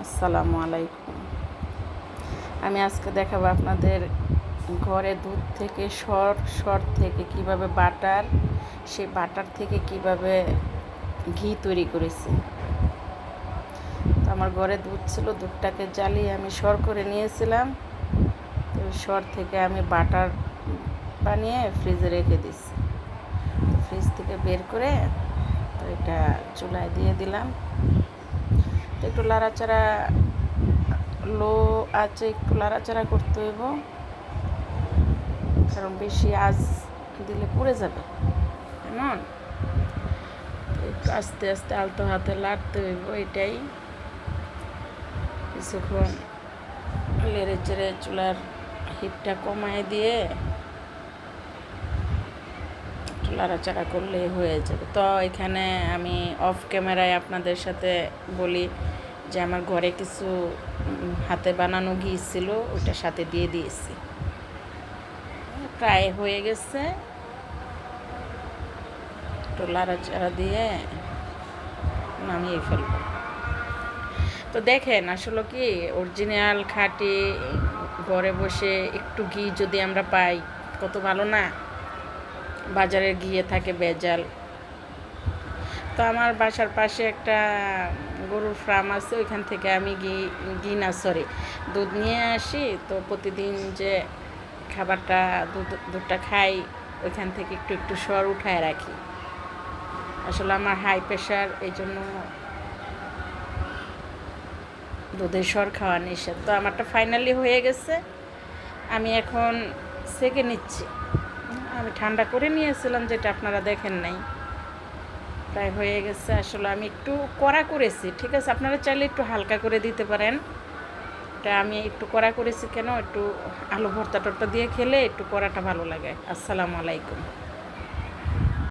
আসসালামু আলাইকুম। আমি আজকে দেখাবো আপনাদের ঘরে দুধ থেকে সর থেকে কিভাবে বাটার, সেই বাটার থেকে কিভাবে ঘি তৈরি করেছি। তো আমার ঘরে দুধ ছিল, দুধটাকে জ্বালিয়ে আমি সর করে নিয়েছিলাম। তো ওই সর থেকে আমি বাটার বানিয়ে ফ্রিজে রেখে দিছি। তো ফ্রিজ থেকে বের করে তো এটা চুলায় দিয়ে দিলাম। তো একটু লাড়াচাড়া, লো আঁচে একটু লাড়াচাড়া করতে হইব, কারণ বেশি আঁচ দিলে পুড়ে যাবে। কেমন একটু আস্তে আস্তে আলতো হাতে লাড়তে হইব। এটাই কিছুক্ষণ লেড়ে চেড়ে চুলার হিটটা কমায় দিয়ে একটু লাড়াচাড়া করলে হয়ে যাবে। তো এখানে আমি অফ ক্যামেরায় আপনাদের সাথে বলি যে আমার ঘরে কিছু হাতে বানানো ঘি ছিল, ওইটার সাথে দিয়ে দিয়েছি। প্রায় হয়ে গেছে, একটু লাড়াচাড়া দিয়ে নামিয়ে ফেলব। তো দেখেন আসলে কি অরিজিনাল খাঁটি ঘরে বসে একটু ঘি যদি আমরা পাই কত ভালো না। বাজারের ঘিয়ে থাকে ভেজাল। তো আমার বাসার পাশে একটা গরুর ফার্ম আছে, ওইখান থেকে আমি দুধ নিয়ে আসি। তো প্রতিদিন যে খাবারটা দুধটা খাই, ওইখান থেকে একটু একটু সর উঠায় রাখি। আসলে আমার হাই প্রেশার, এই জন্য দুধের সর খাওয়া নিষেধ। তো আমারটা ফাইনালি হয়ে গেছে, আমি এখন সেকে নিচ্ছি। আমি ঠান্ডা করে নিয়েছিলাম, যেটা আপনারা দেখেন নাই। প্রায় হয়ে গেছে। আসলে আমি একটু কড়া করেছি, ঠিক আছে, আপনারা চাইলে একটু হালকা করে দিতে পারেন। এটা আমি একটু কড়া করেছি কেন, একটু আলু ভর্তা টর্তা দিয়ে খেলে একটু কড়াটা ভালো লাগে। আসসালামু আলাইকুম।